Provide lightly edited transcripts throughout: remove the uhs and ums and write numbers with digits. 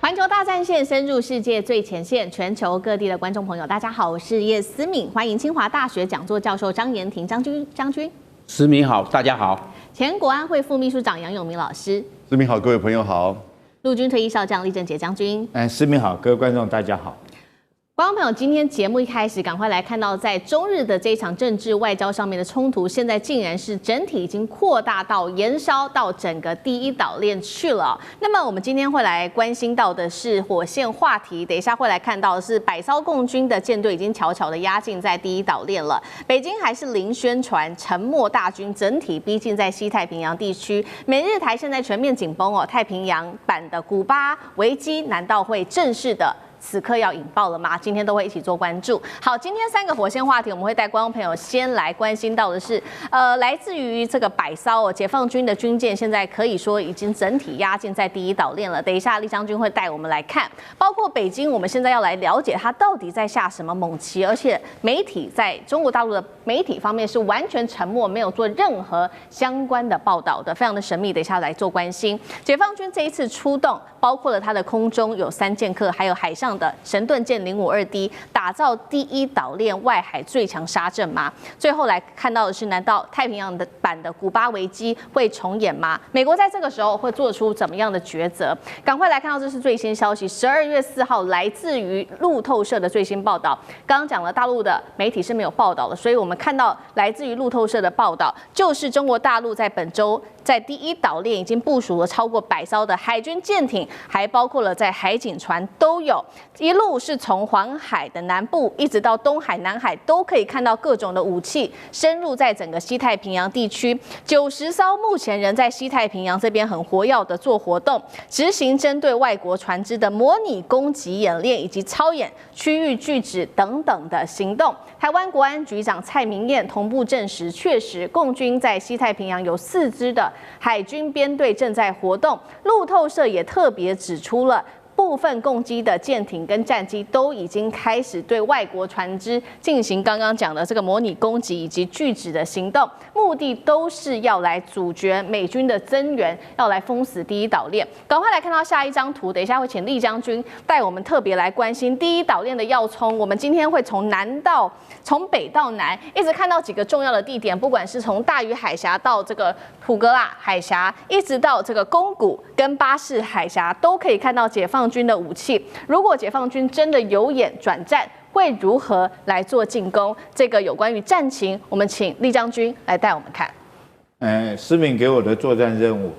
环球大战线深入世界最前线，全球各地的观众朋友，大家好，我是叶思敏，欢迎清华大学讲座教授张妍婷将军。思敏好，大家好。前国安会副秘书长杨永明老师。思敏好，各位朋友好。陆军退役少将厉正杰将军。思敏好，各位观众大家好。观众朋友，今天节目一开始，赶快来看到在中日的这一场政治外交上面的冲突，现在竟然是整体已经扩大到延烧到整个第一岛链去了。那么我们今天会来关心到的是火线话题，等一下会来看到的是百艘共军的舰队已经悄悄的压境在第一岛链了。北京还是零宣传，沉默大军整体逼近在西太平洋地区。美日台现在全面紧绷哦，太平洋版的古巴危机难道会正式的此刻要引爆了吗？今天都会一起做关注。好，今天3个火线话题，我们会带观众朋友先来关心到的是，来自于这个百艘解放军的军舰，现在可以说已经整体压境在第一岛链了。等一下，厉将军会带我们来看，包括北京，我们现在要来了解它到底在下什么猛棋，而且媒体在中国大陆的媒体方面是完全沉默，没有做任何相关的报道的，非常的神秘。等一下来做关心。解放军这一次出动，包括了它的空中有3剑客，还有海上的神盾舰052D， 打造第一岛链外海最强沙阵吗？最后来看到的是，难道太平洋的版的古巴危机会重演吗？美国在这个时候会做出怎么样的抉择？赶快来看到这是最新消息，12月4号来自于路透社的最新报道。刚刚讲了，大陆的媒体是没有报道的，所以我们看到来自于路透社的报道，就是中国大陆在本周在第一岛链已经部署了超过100艘的海军舰艇，还包括了在海警船都有。一路是从黄海的南部一直到东海、南海，都可以看到各种的武器深入在整个西太平洋地区。90艘目前仍在西太平洋这边很活跃的做活动，执行针对外国船只的模拟攻击演练以及操演区域拒止等等的行动。台湾国安局长蔡明彦同步证实，确实共军在西太平洋有4支的海军编队正在活动。路透社也特别指出了，部分共机的舰艇跟战机都已经开始对外国船只进行刚刚讲的这个模拟攻击以及拒止的行动，目的都是要来阻绝美军的增援，要来封死第一岛链。赶快来看到下一张图，等一下会请厉将军带我们特别来关心第一岛链的要冲。我们今天会从北到南，一直看到几个重要的地点，不管是从大隅海峡到这个普格拉海峡，一直到这个宫古跟巴士海峡，都可以看到解放军的武器。如果解放军真的有眼转战，会如何来做进攻？这个有关于战情，我们请厉将军来带我们看。思敏给我的作战任务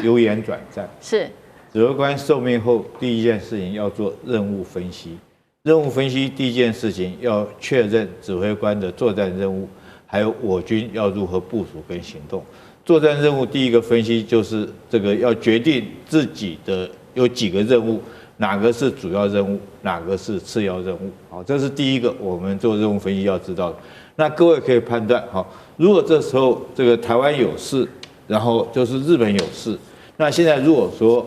由眼转战。是指挥官受命后，第一件事情要做任务分析。任务分析第一件事情要确认指挥官的作战任务，还有我军要如何部署跟行动。作战任务第一个分析就是这个要决定自己的有几个任务，哪个是主要任务，哪个是次要任务。好，这是第一个我们做任务分析要知道的。那各位可以判断，好，如果这时候这个台湾有事，然后就是日本有事，那现在如果说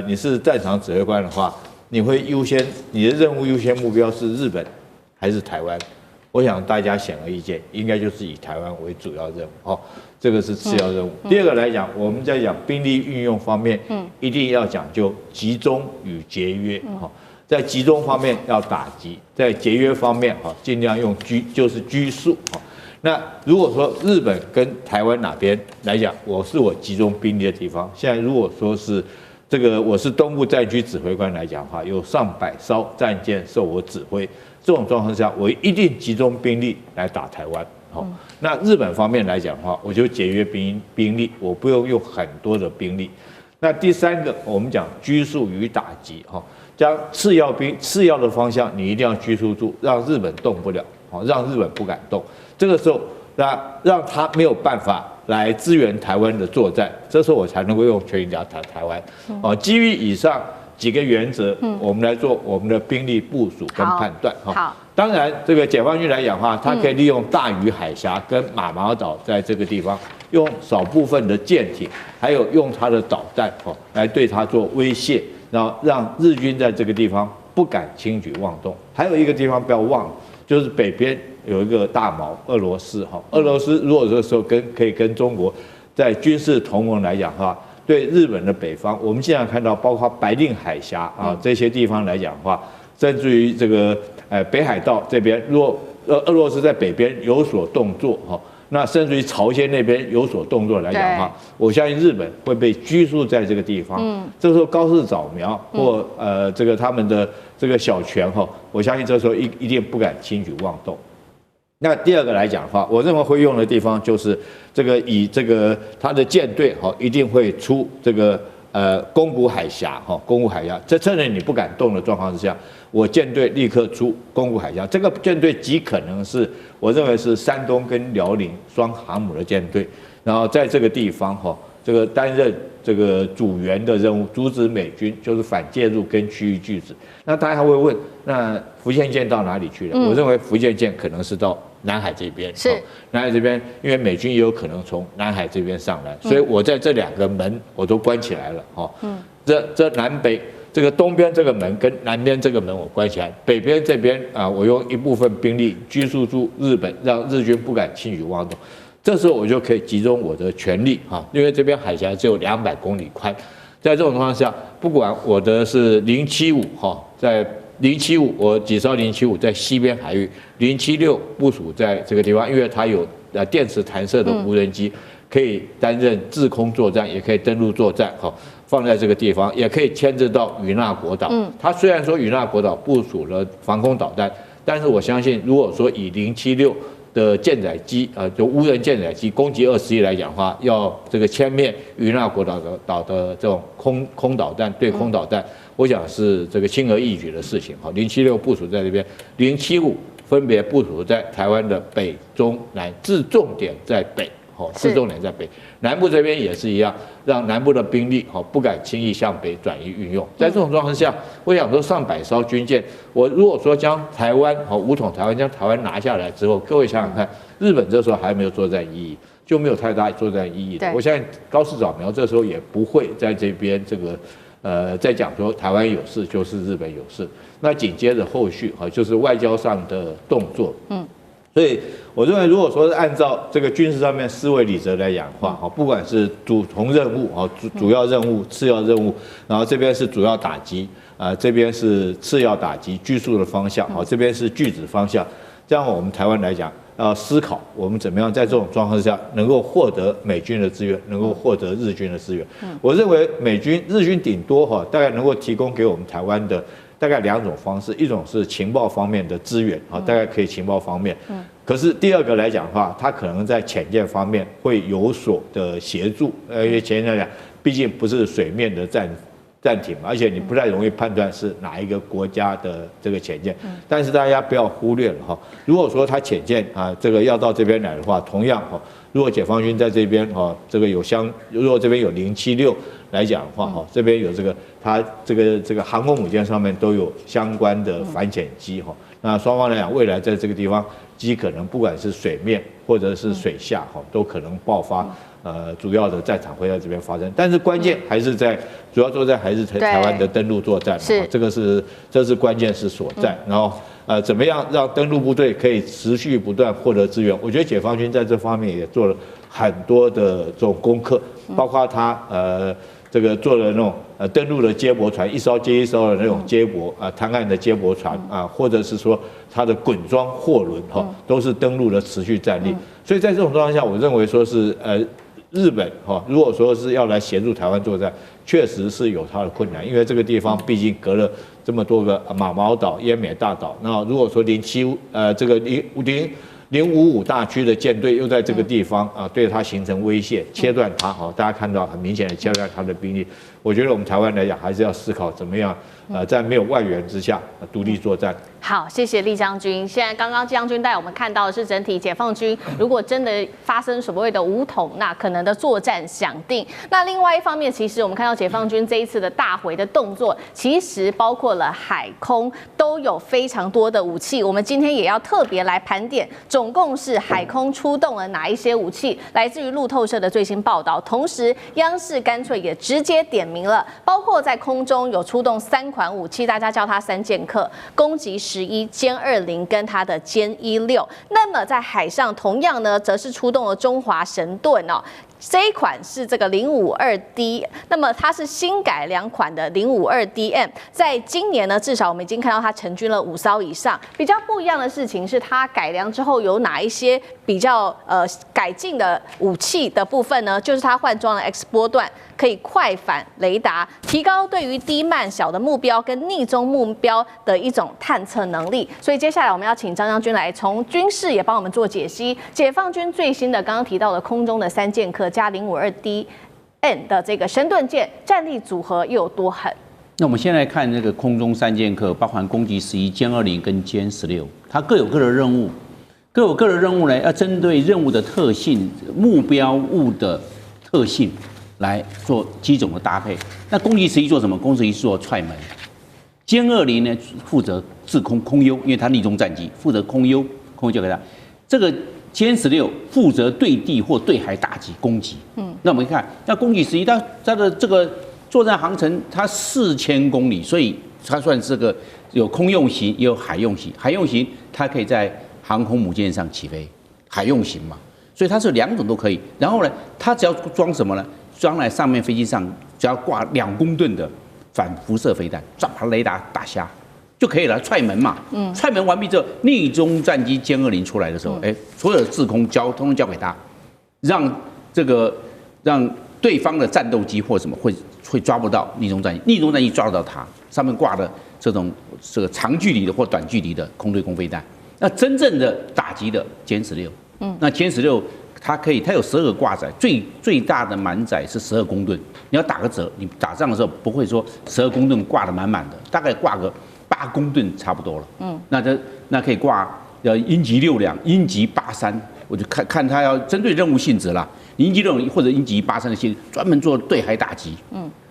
你是战场指挥官的话，你会优先你的任务优先目标是日本还是台湾？我想大家显而易见，应该就是以台湾为主要任务。好，这个是次要任务。第二个来讲，我们在讲兵力运用方面，一定要讲究集中与节约。好，在集中方面要打击，在节约方面，尽量用拘束。那如果说日本跟台湾哪边来讲，我集中兵力的地方，现在如果说是这个我是东部战区指挥官来讲的话，有上百艘战舰受我指挥，这种状况下，我一定集中兵力来打台湾。好，那日本方面来讲的话，我就节约兵力，我不用用很多的兵力。那第三个，我们讲拘束与打击，将次要的方向你一定要拘束住，让日本动不了，让日本不敢动。这个时候，让他没有办法来支援台湾的作战，这时候我才能够用全力打台湾。基于以上几个原则，我们来做我们的兵力部署跟判断。好，当然这个解放军来讲的话，它可以利用大隅海峡跟马毛岛在这个地方，用少部分的舰艇，还有用它的导弹来对它做威胁，然后让日军在这个地方不敢轻举妄动。还有一个地方不要忘了，就是北边有一个大毛俄罗斯。俄罗斯如果这时候可以跟中国在军事同盟来讲的话，对日本的北方，我们经常看到，包括白令海峡啊这些地方来讲的话，甚至于这个北海道这边，若俄罗斯在北边有所动作哈。那甚至于朝鲜那边有所动作来讲的话，我相信日本会被拘束在这个地方。这时候高市早苗或这个他们的这个小泉哈，我相信这时候一定不敢轻举妄动。那第二个来讲的话，我认为会用的地方就是这个以这个他的舰队哈，一定会出这个宫古海峡哈，宫古海峡，这趁着你不敢动的状况之下，我舰队立刻出宫古海峡。这个舰队极可能是我认为是山东跟辽宁双航母的舰队，然后在这个地方哈，这个担任这个主援的任务，阻止美军就是反介入跟区域拒止。那大家还会问，那福建舰到哪里去了？我认为福建舰可能是到南海这边，是南海这边，因为美军也有可能从南海这边上来，所以我在这两个门我都关起来了哈。这南北这个东边这个门跟南边这个门我关起来，北边这边啊，我用一部分兵力拘束住日本，让日军不敢轻举妄动。这时候我就可以集中我的全力哈，因为这边海峡只有200公里宽，在这种情况下，不管我的是075哈，在075我几艘075在西边海域，076部署在这个地方，因为它有电磁弹射的无人机，可以担任制空作战，也可以登陆作战哈。放在这个地方，也可以牵制到与那国岛。它虽然说与那国岛部署了防空导弹，但是我相信，如果说以076的舰载机就无人舰载机攻击21来讲的话，要这个歼灭与那国岛的这种空导弹对空导弹，我想是这个轻而易举的事情。好，076部署在这边，075分别部署在台湾的北、中、南，置重点在北。置重点在北，南部这边也是一样，让南部的兵力不敢轻易向北转移运用。在这种状况下，我想说上百艘军舰，我如果说将台湾武统台湾，将台湾拿下来之后，各位想想看，日本这时候还没有作战意义，就没有太大作战意义的。我相信高市早苗这时候也不会在这边这个在讲说台湾有事就是日本有事，那紧接着后续就是外交上的动作。所以我认为，如果说是按照这个军事上面思维理则来讲的话，不管是主从任务主要任务、次要任务，然后这边是主要打击这边是次要打击拘束的方向，这边是拒止方向。这样我们台湾来讲，要思考我们怎么样在这种状况下能够获得美军的资源，能够获得日军的资源。我认为日军顶多大概能够提供给我们台湾的。大概2种方式，一种是情报方面的资源大概可以情报方面，可是第二个来讲的话，它可能在潜舰方面会有所的协助，因为潜舰来讲，毕竟不是水面的战艇嘛，而且你不太容易判断是哪一个国家的这个潜舰，但是大家不要忽略了如果说它潜舰这个要到这边来的话，同样如果解放军在这边这个如果这边有076来讲的话这边有这个它这个航空母舰上面都有相关的反潜机那双方来讲，未来在这个地方极可能不管是水面或者是水下都可能爆发主要的战场会在这边发生，但是关键还是在主要作战还是台湾的登陆作战这是关键是所在，然后怎么样让登陆部队可以持续不断获得资源？我觉得解放军在这方面也做了很多的这种功课，包括他这个做了那种登陆的接驳船，一艘接一艘的那种接驳滩岸的接驳船或者是说它的滚装货轮都是登陆的持续战力。所以在这种状况下，我认为说是日本如果说是要来协助台湾作战，确实是有它的困难，因为这个地方毕竟隔了这么多个马毛岛、奄美大岛。那如果说这个055大区的舰队又在这个地方对它形成威胁，切断它大家看到很明显的切断它的兵力。我觉得我们台湾来讲，还是要思考怎么样在没有外援之下独立作战。好，谢谢厉将军。现在刚刚将军带我们看到的是整体解放军，如果真的发生所谓的武统，那可能的作战想定。那另外一方面，其实我们看到解放军这一次的大回的动作，其实包括了海空都有非常多的武器。我们今天也要特别来盘点，总共是海空出动了哪一些武器？来自于路透社的最新报道，同时央视干脆也直接点名了，包括在空中有出动3款武器，大家叫它3剑客，攻击11、歼20跟它的歼16。那么在海上同样呢，则是出动了中华神盾这一款是这个052D， 那么它是新改良款的052DM， 在今年呢，至少我们已经看到它成军了5艘以上。比较不一样的事情是，它改良之后有哪一些比较改进的武器的部分呢？就是它换装了 X 波段，可以快反雷达，提高对于低慢小的目标跟逆中目标的一种探测能力。所以接下来我们要请张将军来从军事也帮我们做解析，解放军最新的刚刚提到的空中的3剑客加052DN 的这个神盾舰战力组合又有多狠？那我们先来看这个空中3剑客，包含攻击11、歼20跟歼16，它各有各的任务，各有各的任务呢，要针对任务的特性、目标物的特性来做机种的搭配。那攻击11做什么？攻击11做踹门，歼20呢负责制空空优，因为它逆中战机，负责空优交给他。这个歼16负责对地或对海打击攻击。那我们看，那攻击11它的这个作战航程它4000公里，所以它算是个有空用型也有海用型。海用型它可以在航空母舰上起飞，海用型嘛，所以它是2种都可以。然后呢，它只要装什么呢？装来上面飞机上只要挂2公吨的反辐射飞弹，把雷达打瞎就可以了，踹门嘛。踹门完毕之后，逆中战机歼20出来的时候，所有的制空通通交给他，让对方的战斗机或什么会抓不到逆中战机，逆中战机抓得到它上面挂的这个长距离的或短距离的空对空飞弹。那真正的打击的歼16，那歼16它有12个挂载，最大的满载是12公吨。你要打个折，你打仗的时候不会说12公吨挂得满满的，大概挂个8公吨差不多了。那可以挂鹰击6两、鹰击83，我就看它要针对任务性质啦。鹰击6两或者鹰击83的性质，专门做对海打击。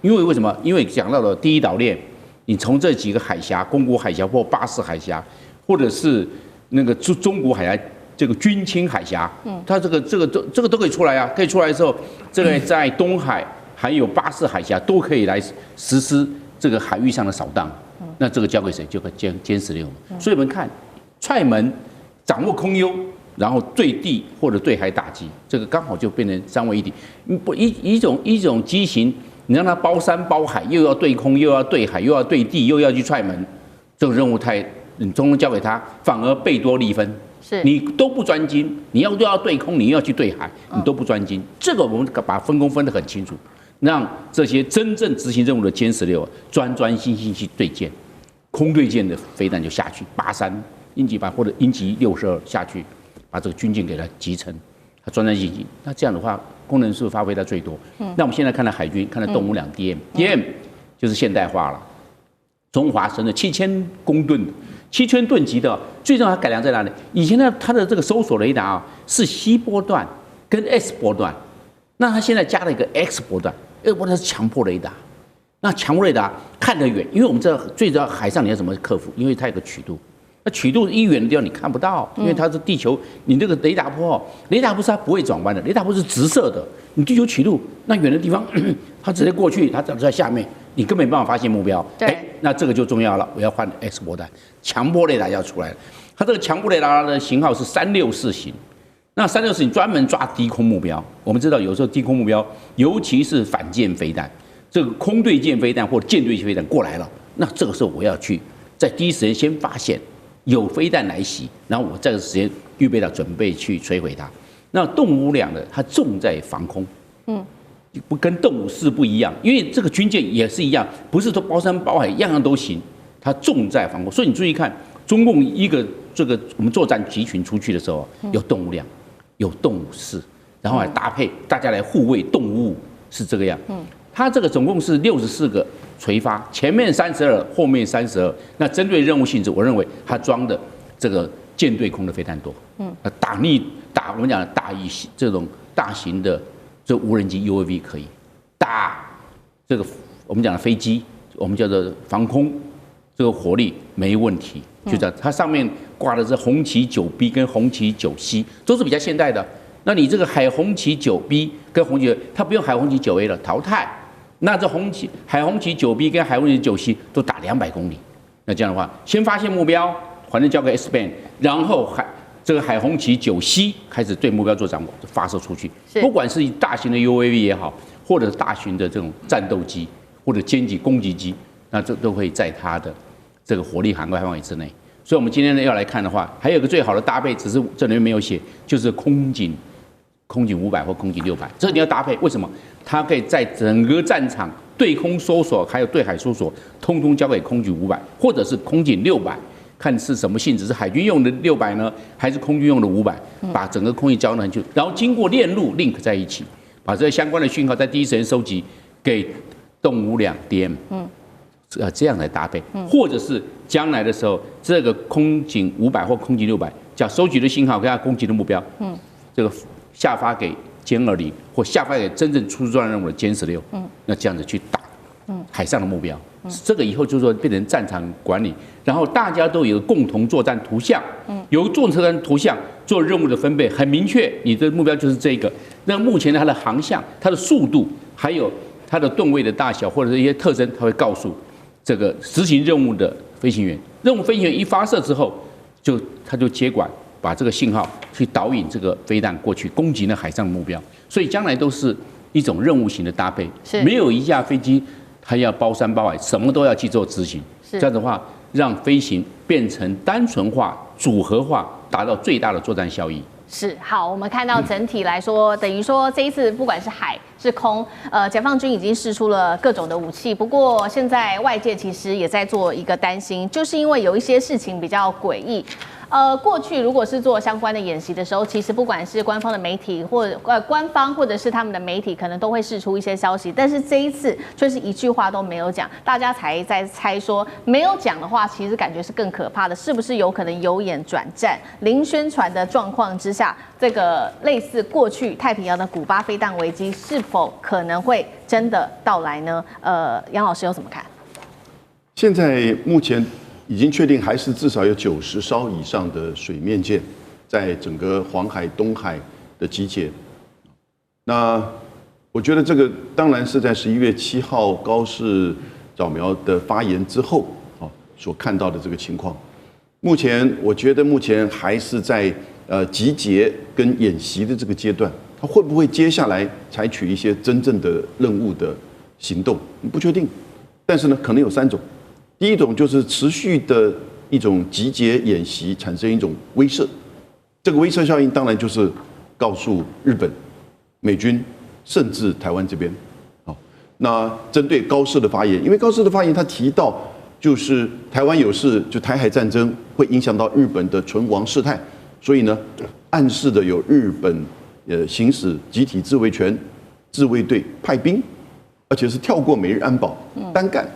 因为为什么？因为讲到了第一岛链，你从这几个海峡，宫古海峡或巴士海峡，或者是那个中国海峡。这个军青海峡，它这个都可以出来啊！可以出来的时候，这个在东海还有巴士海峡都可以来实施这个海域上的扫荡。那这个交给谁？就歼16嘛。所以我们看踹门，掌握空优，然后对地或者对海打击，这个刚好就变成3位一体。一种机型，你让它包山包海，又要对空，又要对海，又要对地，又要去踹门，这个任务你通通交给他，反而贝多利分。你都不专精，你又要对空，你又要去对海，你都不专精。这个我们把分工分得很清楚，让这些真正执行任务的歼16专心去对舰，空对舰的飞弹就下去，83鹰击8或者鹰击62下去，把这个军舰给它击沉，它专进行。那这样的话，功能是发挥到最多。那我们现在看到海军，看到动5两 DM 就是现代化了，中华神的7000公吨。7000吨级的，最重要它改良在哪里？以前呢，它的这个搜索雷达是 C 波段跟 S 波段，那它现在加了一个 X 波段，X 波段是强迫雷达。那强迫雷达看得远，因为我们知道最主要海上你要怎么克服？因为它有个曲度，那曲度一远的地方你看不到，因为它是地球，你这个雷达波是它不会转弯的，雷达波是直射的，你地球曲度那远的地方，它直接过去，它在下面。你根本没办法发现目标，那这个就重要了。我要换 X 波段，强迫雷达要出来了。它这个强迫雷达的型号是364型，那364型专门抓低空目标。我们知道有时候低空目标，尤其是反舰飞弹，这个空对舰飞弹或舰对飞弹过来了，那这个时候我要去在第一时间先发现有飞弹来袭，然后我这个时间预备了准备去摧毁它。那动5两的它重在防空，不跟动5不一样，因为这个军舰也是一样，不是说包山包海样样都行，它重在防空。所以你注意看，中共一个这个我们作战集群出去的时候，有动5两，有动5-4，然后还搭配大家来护卫动5-5，是这个样。它这个总共是64个垂发，前面32，后面32。那针对任务性质，我认为它装的这个舰对空的飞弹多。我们讲打以这种大型的。这无人机 UAV 可以打这个我们讲的飞机，我们叫做防空，这个火力没问题。就这样，它上面挂的是红旗9B 跟红旗9C，都是比较现代的。那你这个海红旗9B 跟红旗，它不用海红旗9A 了，淘汰。那这海红旗9B 跟海红旗9C 都打200公里。那这样的话，先发现目标，反正交给 S-band，然后这个海红旗9C开始对目标做掌握发射出去，不管是大型的 UAV 也好，或者是大型的这种战斗机或者歼击攻击机，那这都会在它的这个火力涵盖范围之内。所以，我们今天呢要来看的话，还有一个最好的搭配，只是这里面没有写，就是空警500或空警600，这你要搭配。为什么？它可以在整个战场对空搜索还有对海搜索，通通交给空警500，或者是空警600，看是什么性质，是海军用的600呢，还是空军用的500？把整个空域交上去，然后经过链路 link 在一起，把这些相关的讯号在第一时间收集给动52 DM。这样来搭配，或者是将来的时候，这个空警500或空警600，将收集的信号跟它攻击的目标，这个下发给歼20或下发给真正出作战任务的歼16，那这样子去打海上的目标，这个以后就是说变成战场管理，然后大家都有一个共同作战图像，由作战图像做任务的分配很明确，你的目标就是这个。那目前它的航向、它的速度，还有它的吨位的大小或者是一些特征，它会告诉这个执行任务的飞行员，任务飞行员一发射之后，他就接管，把这个信号去导引这个飞弹过去攻击那海上的目标。所以将来都是一种任务型的搭配，没有一架飞机它要包山包海，什么都要去做执行。这样的话，让飞行变成单纯化、组合化，达到最大的作战效益。是好，我们看到整体来说，等于说这一次不管是海是空，解放军已经释出了各种的武器。不过现在外界其实也在做一个担心，就是因为有一些事情比较诡异。过去如果是做相关的演习的时候，其实不管是官方的媒体或者官方或者是他们的媒体，可能都会释出一些消息，但是这一次却是一句话都没有讲，大家才在猜说没有讲的话，其实感觉是更可怕的，是不是有可能由演转战？零宣传的状况之下，这个类似过去太平洋的古巴飞弹危机，是否可能会真的到来呢？杨老师有怎么看？现在目前已经确定，还是至少有90艘以上的水面舰在整个黄海、东海的集结。那我觉得这个当然是在11月7号高市早苗的发言之后所看到的这个情况。目前我觉得目前还是在集结跟演习的这个阶段，它会不会接下来采取一些真正的任务的行动，不确定。但是呢，可能有3种。第一种就是持续的一种集结演习，产生一种威慑。这个威慑效应当然就是告诉日本、美军，甚至台湾这边。那针对高市的发言，因为高市的发言他提到，就是台湾有事，就台海战争会影响到日本的存亡事态，所以呢，暗示的有日本行使集体自卫权，自卫队派兵，而且是跳过美日安保单干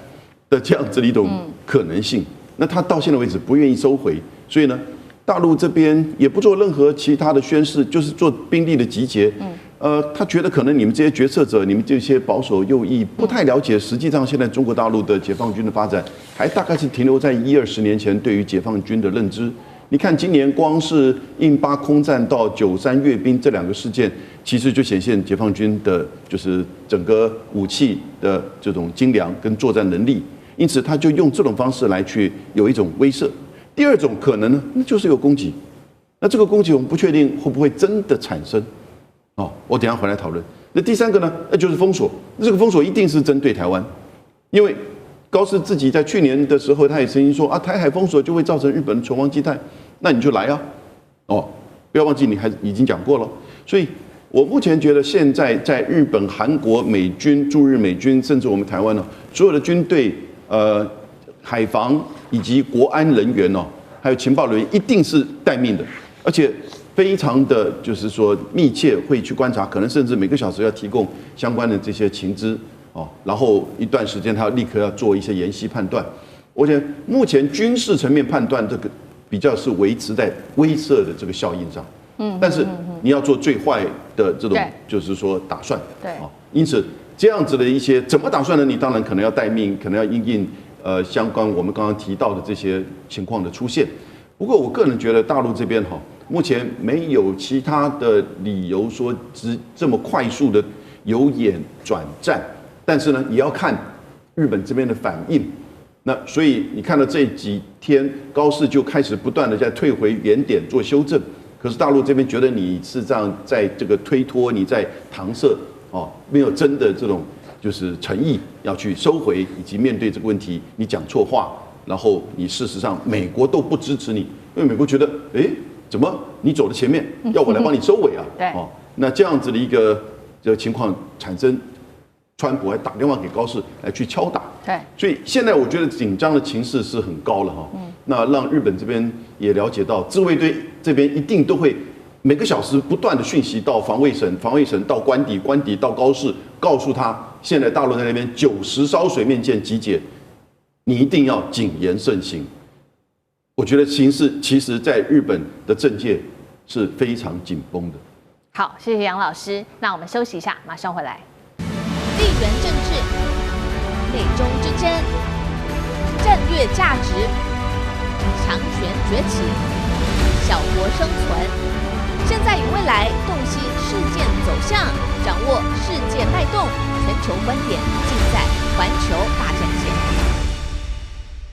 的这样子的一种可能性。那他到现在为止不愿意收回，所以呢，大陆这边也不做任何其他的宣示，就是做兵力的集结。他觉得可能你们这些决策者，你们这些保守右翼不太了解，实际上现在中国大陆的解放军的发展，还大概是停留在10-20年前对于解放军的认知。你看今年光是印巴空战到93阅兵这2个事件，其实就显现解放军的就是整个武器的这种精良跟作战能力。因此，他就用这种方式来去有一种威慑。第二种可能呢，那就是有攻击。那这个攻击我们不确定会不会真的产生。我等一下回来讨论。那第3个呢，那就是封锁。这个封锁一定是针对台湾，因为高市自己在去年的时候，他也曾经说台海封锁就会造成日本的存亡积态，那你就来啊。不要忘记你还已经讲过了。所以我目前觉得现在在日本、韩国、美军驻日美军，甚至我们台湾所有的军队。海防以及国安人员还有情报人员一定是待命的，而且非常的就是说密切会去观察，可能甚至每个小时要提供相关的这些情资然后一段时间他立刻要做一些研析判断。我觉得目前军事层面判断这个比较是维持在威慑的这个效应上，但是你要做最坏的这种就是说打算，因此。这样子的一些怎么打算呢？你当然可能要待命，可能要因应相关我们刚刚提到的这些情况的出现。不过我个人觉得大陆这边目前没有其他的理由说这么快速的由演转战，但是呢，也要看日本这边的反应。那所以你看到这几天高市就开始不断的在退回原点做修正，可是大陆这边觉得你是这样在这个推脱，你在搪塞，没有真的这种就是诚意要去收回，以及面对这个问题，你讲错话，然后你事实上美国都不支持你，因为美国觉得，怎么你走在前面，要我来帮你收尾啊？对，那这样子的一个情况产生，川普还打电话给高市来去敲打。对，所以现在我觉得紧张的情势是很高了哈。那让日本这边也了解到，自卫队这边一定都会每个小时不断的讯息到防卫省，防卫省到官邸，官邸到高市，告诉他现在大陆在那边90艘水面舰集结，你一定要谨言慎行。我觉得形势其实在日本的政界是非常紧绷的。好，谢谢杨老师。那我们休息一下，马上回来。地缘政治、美中之争、战略价值、强权崛起、小国生存，现在与未来洞悉事件走向，掌握世界脉动，全球观点尽在环球大战线。